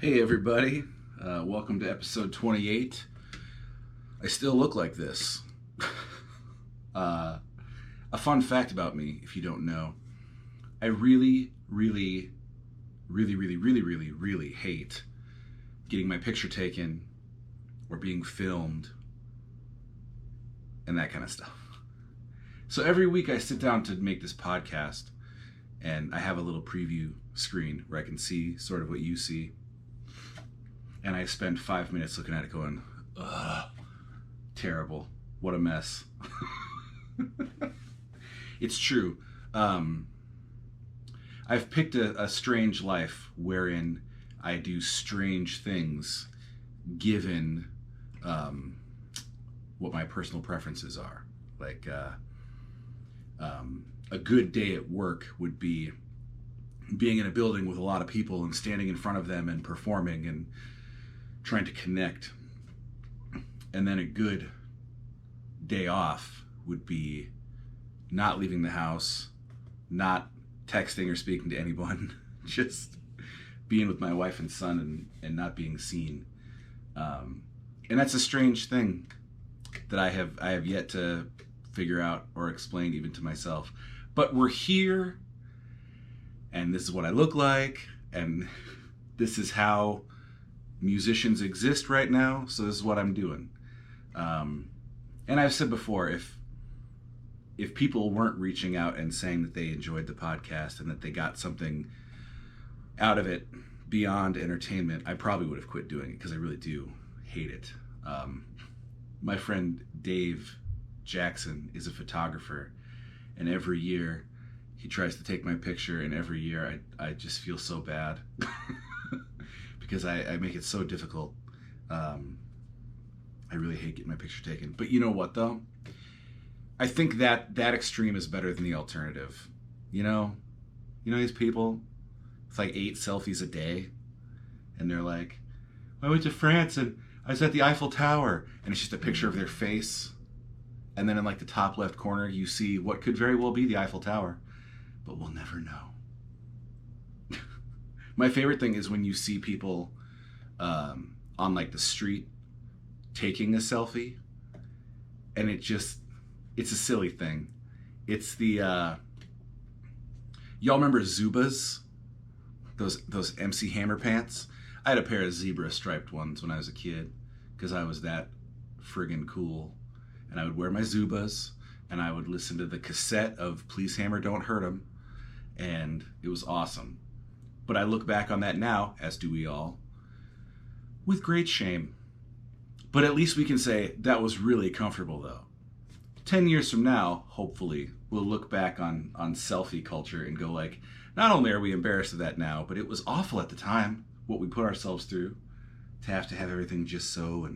Hey everybody, welcome to episode 28. I still look like this. A fun fact about me, if you don't know, I really hate getting my picture taken or being filmed and that kind of stuff. So every week I sit down to make this podcast and I have a little preview screen where I can see sort of what you see. And I spend 5 minutes looking at it going, ugh, terrible. What a mess. It's true. I've picked a strange life wherein I do strange things given what my personal preferences are. Like a good day at work would be being in a building with a lot of people and standing in front of them and performing and trying to connect. And then a good day off would be not leaving the house, not texting or speaking to anyone, just being with my wife and son and not being seen. And that's a strange thing that I have yet to figure out or explain even to myself. But we're here, and this is what I look like, and this is how musicians exist right now, so this is what I'm doing. And I've said before, if people weren't reaching out and saying that they enjoyed the podcast and that they got something out of it beyond entertainment, I probably would have quit doing it because I really do hate it. My friend Dave Jackson is a photographer, and every year he tries to take my picture, and every year I just feel so bad because I make it so difficult. I really hate getting my picture taken. But you know what, though? I think that extreme is better than the alternative. You know these people with like 8 selfies a day, and they're like, I went to France and I was at the Eiffel Tower, and it's just a picture of their face, and then in like the top left corner you see what could very well be the Eiffel Tower, but we'll never know. My favorite thing is when you see people on like the street taking a selfie, and it's a silly thing. It's the y'all remember Zubas? Those MC Hammer pants? I had a pair of zebra striped ones when I was a kid because I was that friggin' cool. And I would wear my Zubas and I would listen to the cassette of Please Hammer Don't Hurt 'Em, and it was awesome. But I look back on that now, as do we all, with great shame. But at least we can say that was really comfortable, though. 10 years from now, hopefully, we'll look back on selfie culture and go like, not only are we embarrassed of that now, but it was awful at the time, what we put ourselves through, to have everything just so,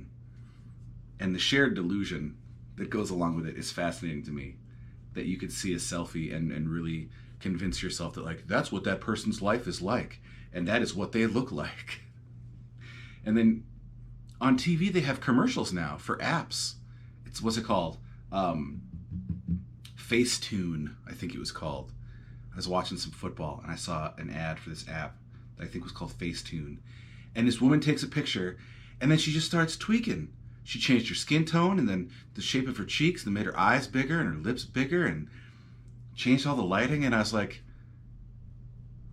and the shared delusion that goes along with it is fascinating to me, that you could see a selfie and really convince yourself that like, that's what that person's life is like, and that is what they look like. And then on TV, they have commercials now for apps. What's it called? Facetune, I think it was called. I was watching some football and I saw an ad for this app that I think was called Facetune. And this woman takes a picture and then she just starts tweaking. She changed her skin tone and then the shape of her cheeks and made her eyes bigger and her lips bigger and changed all the lighting. And I was like,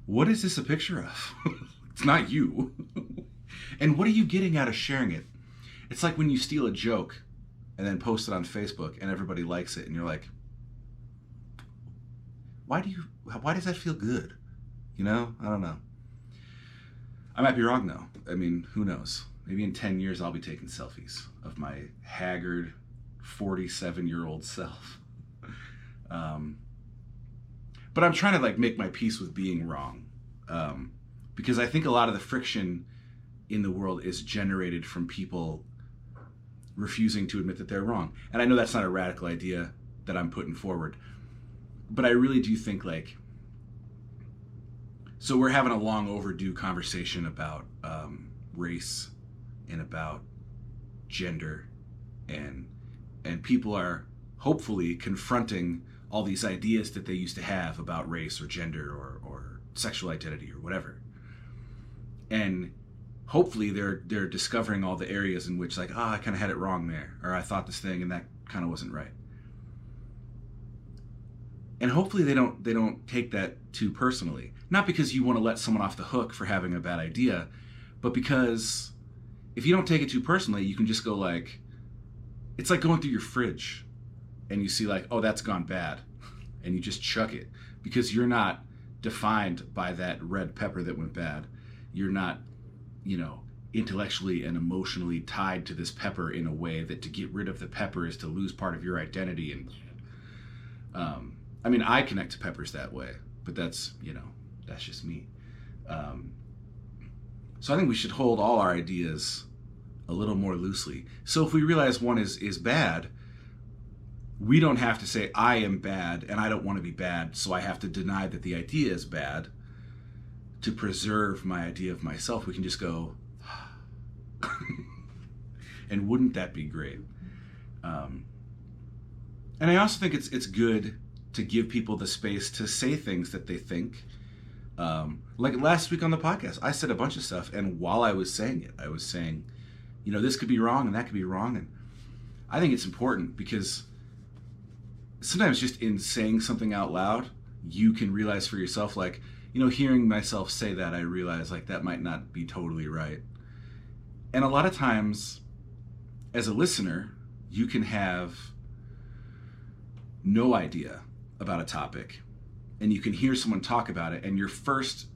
what is this a picture of? It's not you. And what are you getting out of sharing it? It's like when you steal a joke and then post it on Facebook and everybody likes it and you're like, why does that feel good? I don't know. I might be wrong though. I mean, who knows? Maybe in 10 years I'll be taking selfies of my haggard 47-year-old self. But I'm trying to like make my peace with being wrong. Because I think a lot of the friction in the world is generated from people refusing to admit that they're wrong. And I know that's not a radical idea that I'm putting forward, but I really do think like, so we're having a long overdue conversation about race and about gender, and people are hopefully confronting all these ideas that they used to have about race or gender or sexual identity or whatever. And hopefully they're discovering all the areas in which, like, I kind of had it wrong there, or I thought this thing and that kind of wasn't right. And hopefully they don't take that too personally. Not because you want to let someone off the hook for having a bad idea, but because if you don't take it too personally, you can just go like, it's like going through your fridge and you see like, oh, that's gone bad, and you just chuck it because you're not defined by that red pepper that went bad. You're not, intellectually and emotionally tied to this pepper in a way that to get rid of the pepper is to lose part of your identity. And I connect to peppers that way, but that's just me. So I think we should hold all our ideas a little more loosely. So if we realize one is bad, we don't have to say, I am bad and I don't want to be bad, so I have to deny that the idea is bad to preserve my idea of myself. We can just go, and wouldn't that be great? And I also think it's good to give people the space to say things that they think. Like last week on the podcast, I said a bunch of stuff, and while I was saying it, I was saying, this could be wrong and that could be wrong. And I think it's important because sometimes just in saying something out loud, you can realize for yourself, like, hearing myself say that, I realize like that might not be totally right. And a lot of times as a listener, you can have no idea about a topic and you can hear someone talk about it, and your first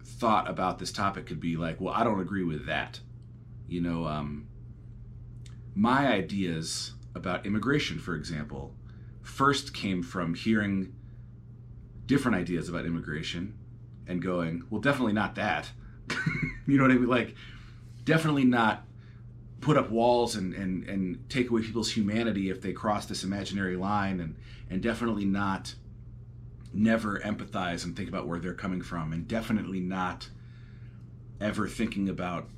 thought about this topic could be like, well, I don't agree with that. My ideas about immigration, for example, first came from hearing different ideas about immigration and going, well, definitely not that. You know what I mean? Like, definitely not put up walls and take away people's humanity if they cross this imaginary line, and definitely not never empathize and think about where they're coming from, and definitely not ever thinking about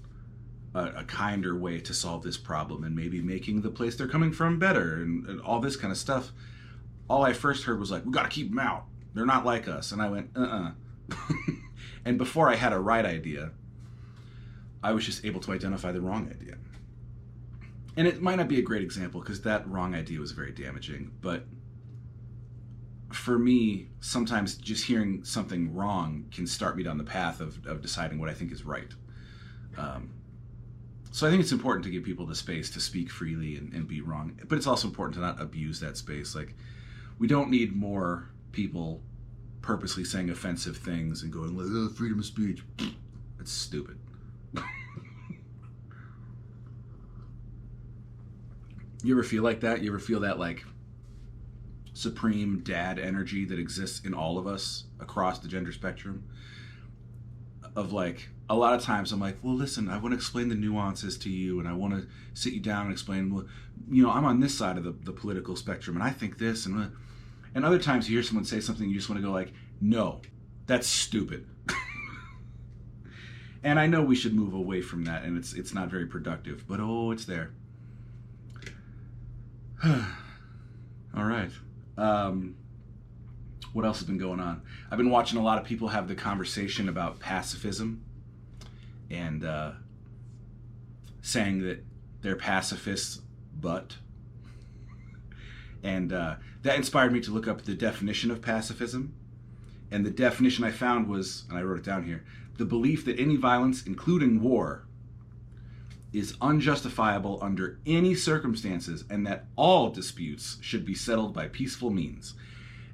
a kinder way to solve this problem and maybe making the place they're coming from better, and all this kind of stuff. All I first heard was like, we got to keep them out. They're not like us. And I went, And before I had a right idea, I was just able to identify the wrong idea. And it might not be a great example because that wrong idea was very damaging, but for me, sometimes just hearing something wrong can start me down the path of deciding what I think is right. So I think it's important to give people the space to speak freely and be wrong, but it's also important to not abuse that space. Like, we don't need more people purposely saying offensive things and going, oh, freedom of speech. It's stupid. You ever feel like that? You ever feel that, like, supreme dad energy that exists in all of us across the gender spectrum? Of, like, a lot of times I'm like, well, listen, I want to explain the nuances to you, and I want to sit you down and explain, well, I'm on this side of the political spectrum, and I think this, and other times you hear someone say something, you just want to go like, no, that's stupid. And I know we should move away from that, and it's not very productive, but it's there. All right. What else has been going on? I've been watching a lot of people have the conversation about pacifism and saying that they're pacifists, but. And that inspired me to look up the definition of pacifism. And the definition I found was, and I wrote it down here, the belief that any violence, including war, is unjustifiable under any circumstances, and that all disputes should be settled by peaceful means.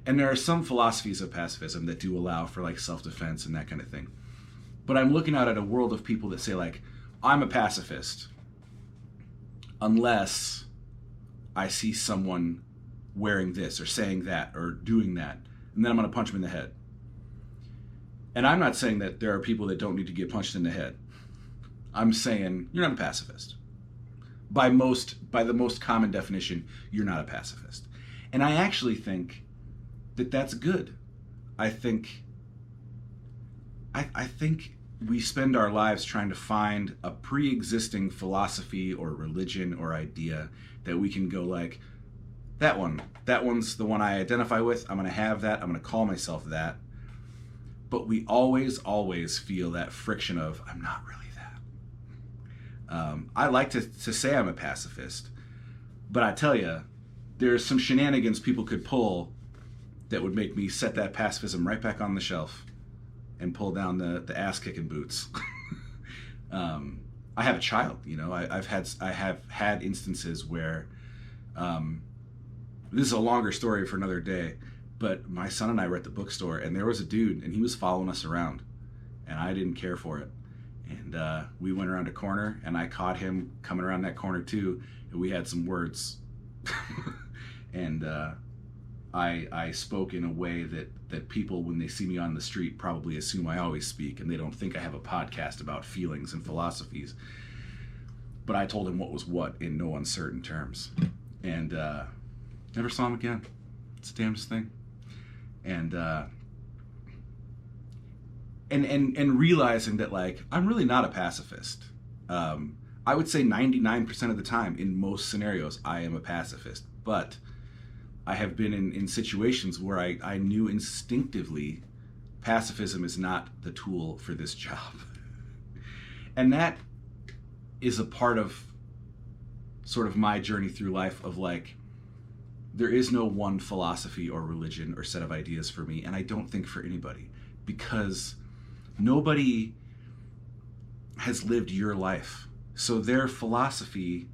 And there are some philosophies of pacifism that do allow for like self-defense and that kind of thing. But I'm looking out at a world of people that say like, I'm a pacifist unless I see someone wearing this or saying that or doing that, and then I'm going to punch them in the head. And I'm not saying that there are people that don't need to get punched in the head. I'm saying you're not a pacifist. By the most common definition, you're not a pacifist. And I actually think that that's good. I think we spend our lives trying to find a pre-existing philosophy or religion or idea that we can go like, that one's the one I identify with. I'm going to have that. I'm going to call myself that. But we always feel that friction of, I'm not really that. I like to say I'm a pacifist, but I tell you, there's some shenanigans people could pull that would make me set that pacifism right back on the shelf and pull down the ass-kicking boots. I have a child, you know. I have had instances where, this is a longer story for another day, but my son and I were at the bookstore, and there was a dude, and he was following us around, and I didn't care for it. And we went around a corner, and I caught him coming around that corner too, and we had some words. And I spoke in a way that people, when they see me on the street, probably assume I always speak, and they don't think I have a podcast about feelings and philosophies. But I told him what was what in no uncertain terms. And never saw him again. It's the damnedest thing. And realizing that, like, I'm really not a pacifist. I would say 99% of the time, in most scenarios, I am a pacifist. But I have been in situations where I knew instinctively pacifism is not the tool for this job. And that is a part of sort of my journey through life of, like, there is no one philosophy or religion or set of ideas for me, and I don't think for anybody, because nobody has lived your life. So their philosophy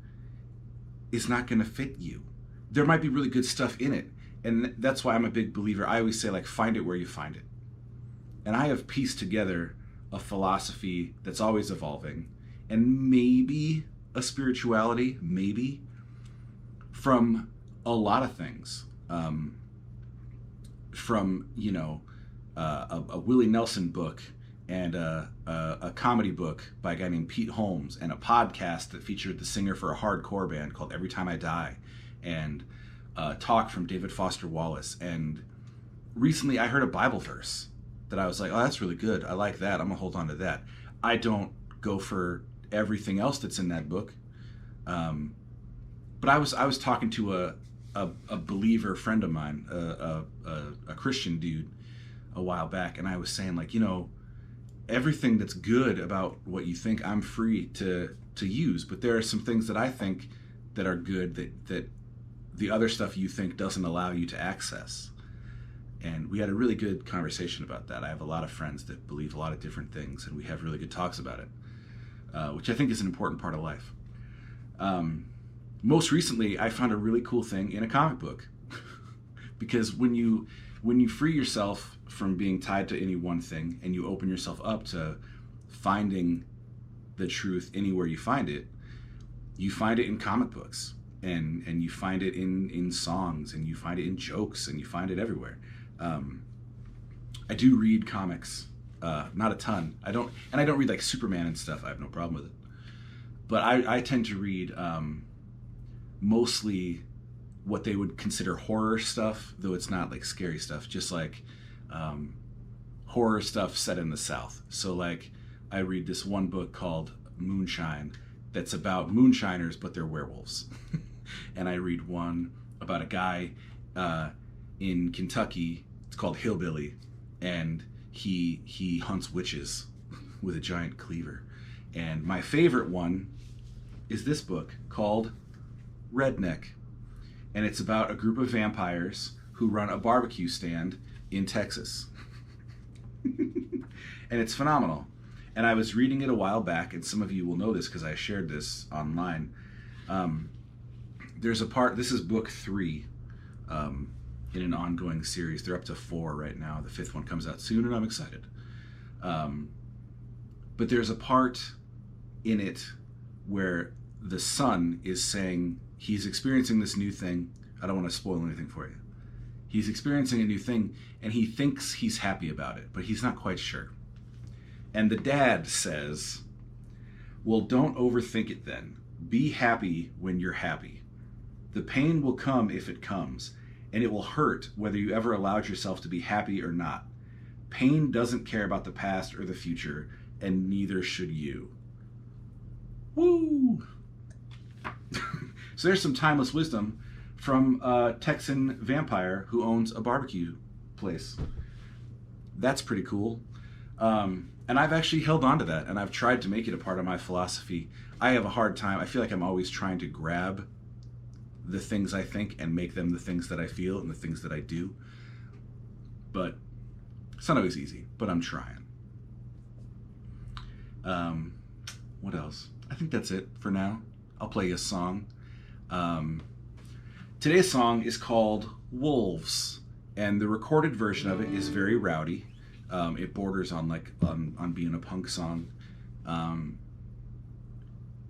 is not going to fit you. There might be really good stuff in it, and that's why I'm a big believer. I always say, like, find it where you find it. And I have pieced together a philosophy that's always evolving, and maybe a spirituality, maybe, from a lot of things. From, you know, a Willie Nelson book, and a comedy book by a guy named Pete Holmes, and a podcast that featured the singer for a hardcore band called Every Time I Die, and a talk from David Foster Wallace. And recently I heard a Bible verse that I was like, oh, that's really good. I like that. I'm gonna hold on to that. I don't go for everything else that's in that book. But I was talking to a believer friend of mine, a Christian dude, a while back, and I was saying, like, you know, everything that's good about what you think, I'm free to use, but there are some things that I think that are good that the other stuff you think doesn't allow you to access. And we had a really good conversation about that. I have a lot of friends that believe a lot of different things, and we have really good talks about it, which I think is an important part of life. Most recently, I found a really cool thing in a comic book. Because when you free yourself from being tied to any one thing, and you open yourself up to finding the truth anywhere you find it in comic books, and you find it in songs, and you find it in jokes, and you find it everywhere. I do read comics, not a ton. I don't read like Superman and stuff. I have no problem with it. But I tend to read mostly what they would consider horror stuff, though it's not like scary stuff, just like horror stuff set in the South. So like I read this one book called Moonshine that's about moonshiners, but they're werewolves. And I read one about a guy in Kentucky. It's called Hillbilly, and he hunts witches with a giant cleaver. And my favorite one is this book called Redneck, and it's about a group of vampires who run a barbecue stand in Texas. And it's phenomenal. And I was reading it a while back, and some of you will know this because I shared this online. There's a part, this is book 3 in an ongoing series. They're up to 4 right now. The 5th one comes out soon, and I'm excited. But there's a part in it where the son is saying he's experiencing this new thing. I don't want to spoil anything for you. He's experiencing a new thing, and he thinks he's happy about it, but he's not quite sure. And the dad says, well, don't overthink it then. Be happy when you're happy. The pain will come if it comes, and it will hurt whether you ever allowed yourself to be happy or not. Pain doesn't care about the past or the future, and neither should you. Woo! So there's some timeless wisdom from a Texan vampire who owns a barbecue place. That's pretty cool. And I've actually held on to that, and I've tried to make it a part of my philosophy. I have a hard time. I feel like I'm always trying to grab the things I think and make them the things that I feel and the things that I do. But it's not always easy, but I'm trying. What else? I think that's it for now. I'll play you a song. Today's song is called Wolves, and the recorded version of it is very rowdy. It borders on on being a punk song.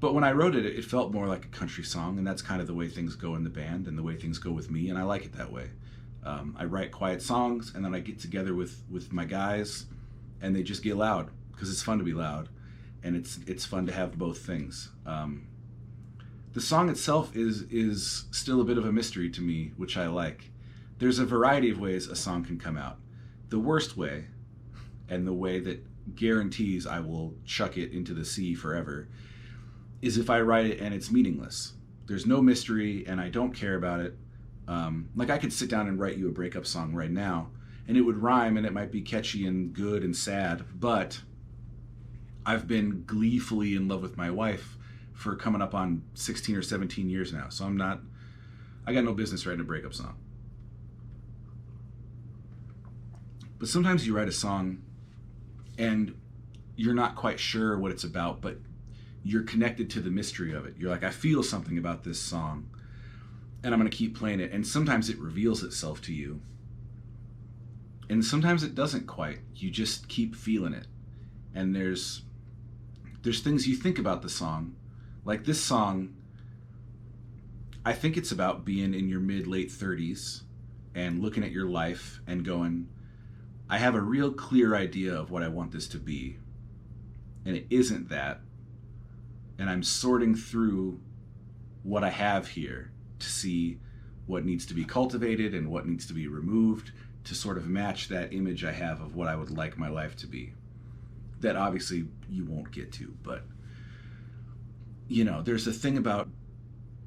But when I wrote it, it felt more like a country song, and that's kind of the way things go in the band and the way things go with me, and I like it that way. I write quiet songs, and then I get together with my guys, and they just get loud, because it's fun to be loud, and it's fun to have both things. The song itself is still a bit of a mystery to me, which I like. There's a variety of ways a song can come out. The worst way, and the way that guarantees I will chuck it into the sea forever, is if I write it and it's meaningless. There's no mystery and I don't care about it. Like I could sit down and write you a breakup song right now, and it would rhyme and it might be catchy and good and sad, but I've been gleefully in love with my wife for coming up on 16 or 17 years now, so I got no business writing a breakup song. But sometimes you write a song and you're not quite sure what it's about, but you're connected to the mystery of it. You're like, I feel something about this song, and I'm going to keep playing it. And sometimes it reveals itself to you, and sometimes it doesn't quite. You just keep feeling it. And there's things you think about the song. Like this song, I think it's about being in your mid-late 30s and looking at your life and going, I have a real clear idea of what I want this to be, and it isn't that, and I'm sorting through what I have here to see what needs to be cultivated and what needs to be removed to sort of match that image I have of what I would like my life to be. That obviously you won't get to, but there's a thing about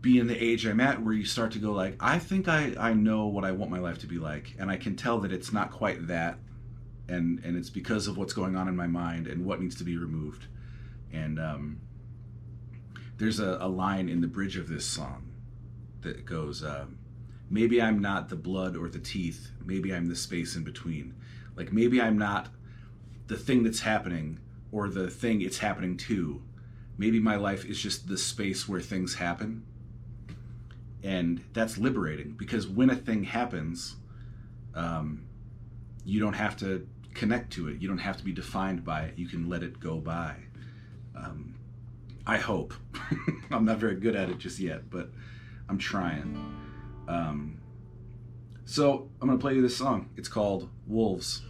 being the age I'm at where you start to go like, I think I know what I want my life to be like, and I can tell that it's not quite that, and it's because of what's going on in my mind and what needs to be removed. And there's a line in the bridge of this song that goes, maybe I'm not the blood or the teeth, maybe I'm the space in between. Like maybe I'm not the thing that's happening or the thing it's happening to. Maybe my life is just the space where things happen. And that's liberating, because when a thing happens, you don't have to connect to it. You don't have to be defined by it. You can let it go by. I hope. I'm not very good at it just yet, but I'm trying. So I'm going to play you this song. It's called Wolves,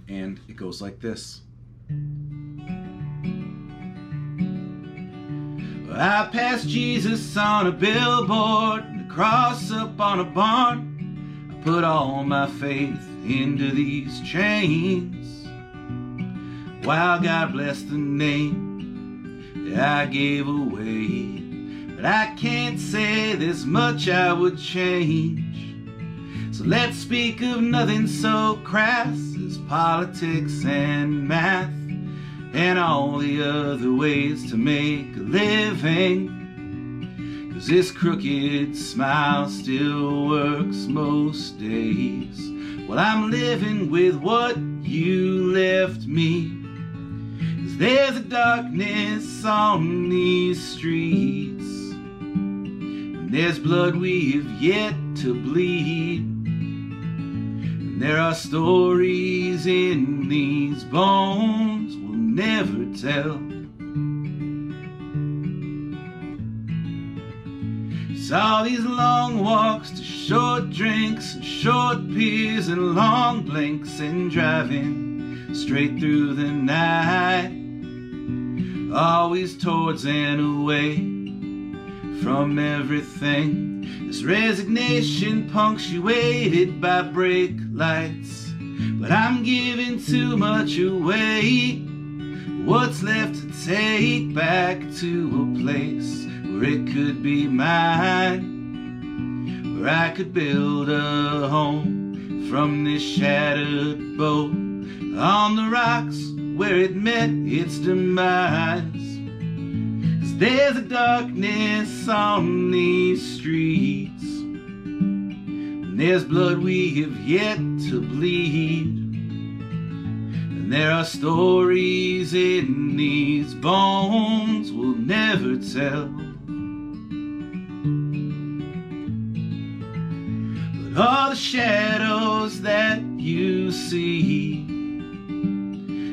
and it goes like this. I passed Jesus on a billboard, and a cross up on a barn. I put all my faith into these chains. While God bless the name that I gave away, but I can't say there's much I would change. So let's speak of nothing so crass as politics and math and all the other ways to make a living. 'Cause this crooked smile still works most days. Well, I'm living with what you left me. 'Cause there's a darkness on these streets, and there's blood we've yet to bleed. And there are stories in these bones we'll never tell. It's all these long walks to short drinks and short beers and long blinks and driving straight through the night, always towards and away from everything. This resignation punctuated by brake lights, but I'm giving too much away. What's left to take back to a place where it could be mine, where I could build a home from this shattered boat. on the rocks where it met its demise. 'Cause there's a darkness on these streets, and there's blood we have yet to bleed, and there are stories in these bones we'll never tell. But all the shadows that you see,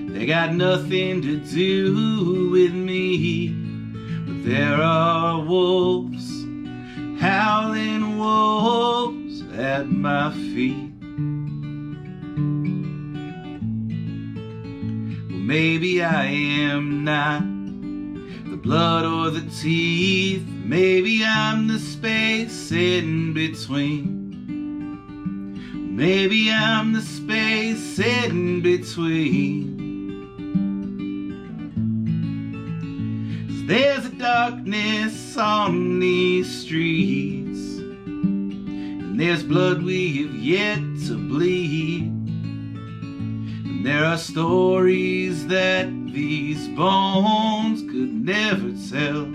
they got nothing to do with me. But there are wolves, howling wolves at my feet. Well, maybe I am not the blood or the teeth. Maybe I'm the space in between. Maybe I'm the space in between. 'Cause there's a darkness on these streets, and there's blood we have yet to bleed, and there are stories that these bones could never tell.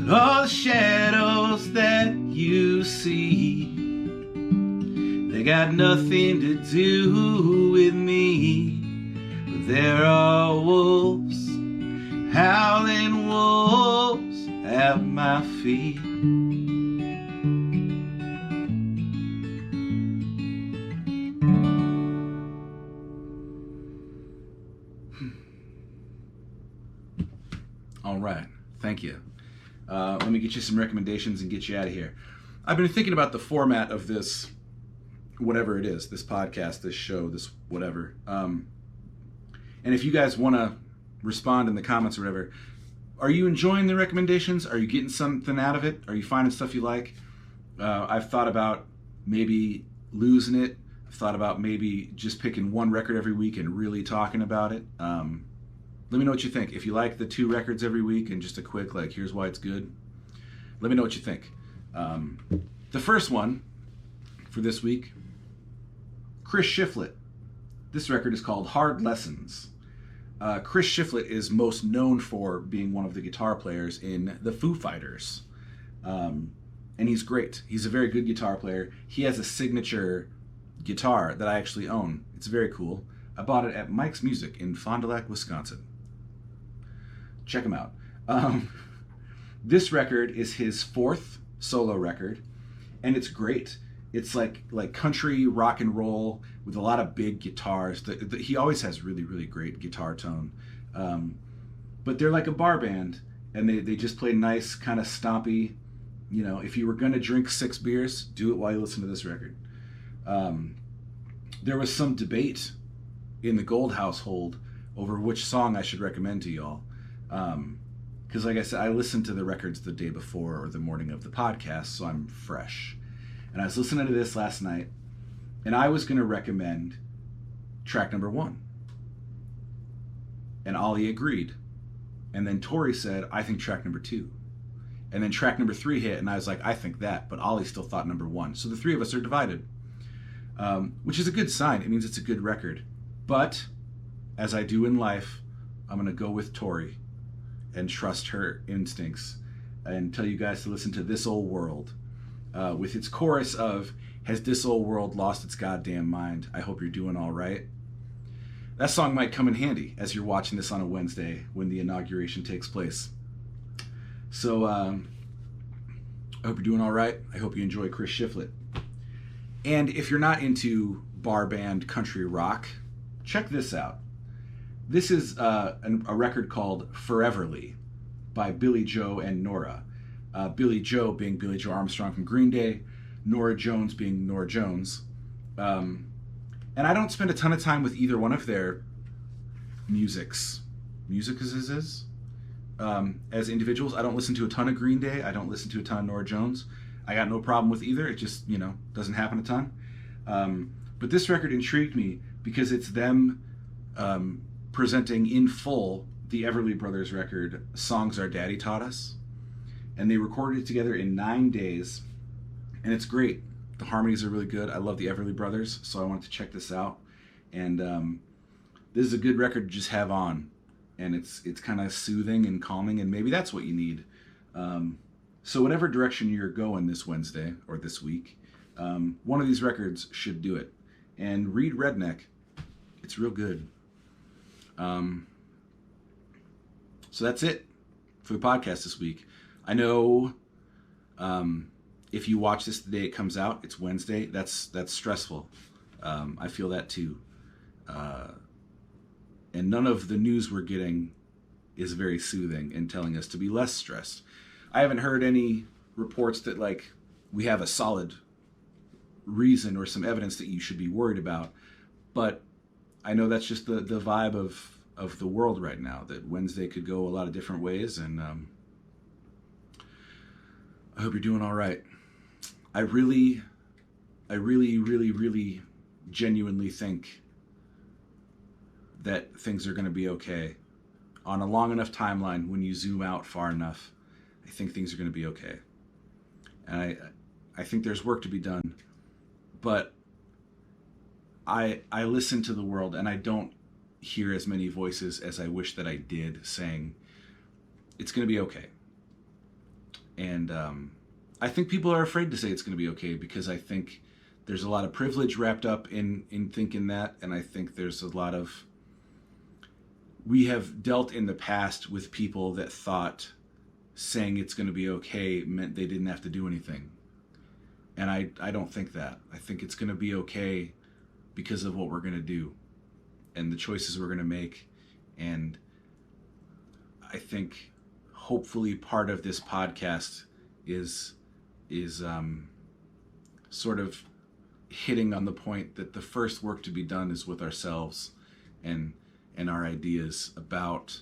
But all the shadows that you see, they got nothing to do with me. But there are wolves, howling wolves at my feet. All right, thank you. Let me get you some recommendations and get you out of here. I've been thinking about the format of this, whatever it is, this podcast, this show, this whatever. And if you guys want to respond in the comments or whatever, are you enjoying the recommendations? Are you getting something out of it? Are you finding stuff you like? I've thought about maybe losing it. I've thought about maybe just picking one record every week and really talking about it. Let me know what you think. If you like the 2 records every week and just a quick, like, here's why it's good, let me know what you think. The first one for this week, Chris Shiflett. This record is called Hard Lessons. Chris Shiflett is most known for being one of the guitar players in the Foo Fighters. And he's great. He's a very good guitar player. He has a signature guitar that I actually own. It's very cool. I bought it at Mike's Music in Fond du Lac, Wisconsin. Check him out. This record is his 4th solo record, and it's great. It's like country rock and roll with a lot of big guitars. He always has really, really great guitar tone. But they're like a bar band, and they just play nice, kind of stompy. You know, if you were going to drink 6 beers, do it while you listen to this record. There was some debate in the Gold household over which song I should recommend to y'all. Because like I said, I listened to the records the day before or the morning of the podcast, so I'm fresh. And I was listening to this last night, and I was going to recommend track number 1. And Ollie agreed. And then Tori said, I think track number 2. And then track number 3 hit, and I was like, I think that. But Ollie still thought number 1. So the 3 of us are divided, which is a good sign. It means it's a good record. But as I do in life, I'm going to go with Tori and trust her instincts and tell you guys to listen to This Old World with its chorus of, has this old world lost its goddamn mind? I hope you're doing all right. That song might come in handy as you're watching this on a Wednesday when the inauguration takes place. So I hope you're doing all right. I hope you enjoy Chris Shiflett. And if you're not into bar band country rock, check this out. This is a record called Foreverly by Billy Joe and Nora. Billy Joe being Billy Joe Armstrong from Green Day, Nora Jones being Nora Jones. And I don't spend a ton of time with either one of their musics. As individuals. I don't listen to a ton of Green Day. I don't listen to a ton of Nora Jones. I got no problem with either. It just, doesn't happen a ton. But this record intrigued me because it's them presenting in full the Everly Brothers record, Songs Our Daddy Taught Us. And they recorded it together in 9 days. And it's great. The harmonies are really good. I love the Everly Brothers, so I wanted to check this out. And this is a good record to just have on, and it's kind of soothing and calming, and maybe that's what you need. So whatever direction you're going this Wednesday or this week, one of these records should do it. And read Redneck. It's real good. So that's it for the podcast this week. I know if you watch this the day it comes out, it's Wednesday. That's stressful. I feel that too. And none of the news we're getting is very soothing and telling us to be less stressed. I haven't heard any reports that like we have a solid reason or some evidence that you should be worried about. But I know that's just the vibe of the world right now, that Wednesday could go a lot of different ways. And I hope you're doing all right. I really genuinely think that things are going to be okay. On a long enough timeline, when you zoom out far enough, I think things are going to be okay. And I think there's work to be done. But I listen to the world, and I don't hear as many voices as I wish that I did saying, it's going to be okay. And I think people are afraid to say it's going to be okay, because I think there's a lot of privilege wrapped up in thinking that. And I think there's a lot of... We have dealt in the past with people that thought saying it's going to be okay meant they didn't have to do anything. And I don't think that. I think it's going to be okay because of what we're going to do and the choices we're going to make. And I think hopefully part of this podcast is sort of hitting on the point that the first work to be done is with ourselves and our ideas about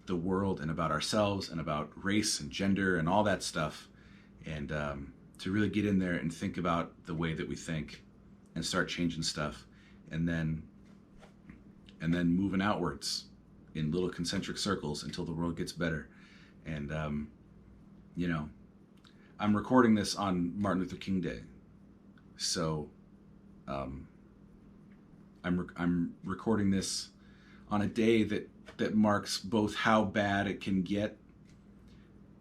the world and about ourselves and about race and gender and all that stuff. And to really get in there and think about the way that we think and start changing stuff, and then moving outwards in little concentric circles until the world gets better. And I'm recording this on Martin Luther King Day, so I'm recording this on a day that marks both how bad it can get,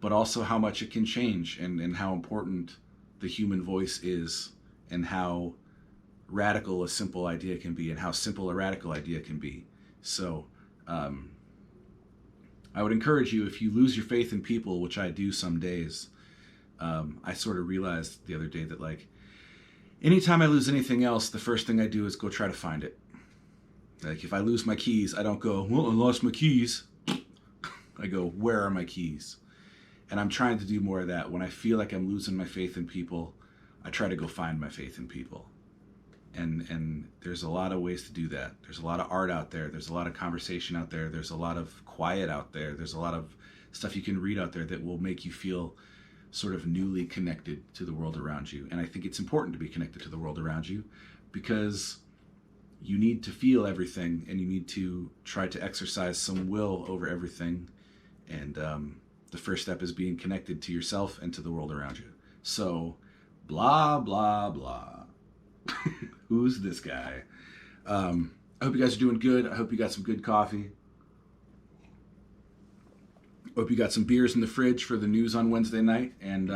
but also how much it can change, and how important the human voice is, and how radical a simple idea can be, and how simple a radical idea can be. So I would encourage you, if you lose your faith in people, which I do some days, I sort of realized the other day that, like, anytime I lose anything else, the first thing I do is go try to find it. Like, if I lose my keys, I don't go, well, I lost my keys. I go, where are my keys? And I'm trying to do more of that. When I feel like I'm losing my faith in people, I try to go find my faith in people. And there's a lot of ways to do that. There's a lot of art out there. There's a lot of conversation out there. There's a lot of quiet out there. There's a lot of stuff you can read out there that will make you feel sort of newly connected to the world around you. And I think it's important to be connected to the world around you, because you need to feel everything, and you need to try to exercise some will over everything. And the first step is being connected to yourself and to the world around you. So, blah, blah, blah. Who's this guy? I hope you guys are doing good. I hope you got some good coffee. Hope you got some beers in the fridge for the news on Wednesday night. And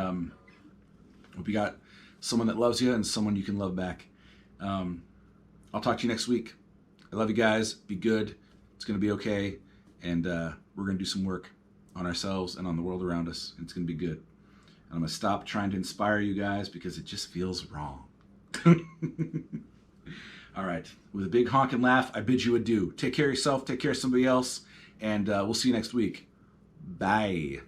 hope you got someone that loves you and someone you can love back. I'll talk to you next week. I love you guys. Be good. It's going to be okay. And we're going to do some work on ourselves and on the world around us. And it's going to be good. And I'm going to stop trying to inspire you guys, because it just feels wrong. All right. With a big honking laugh, I bid you adieu. Take care of yourself. Take care of somebody else. And we'll see you next week. Bye.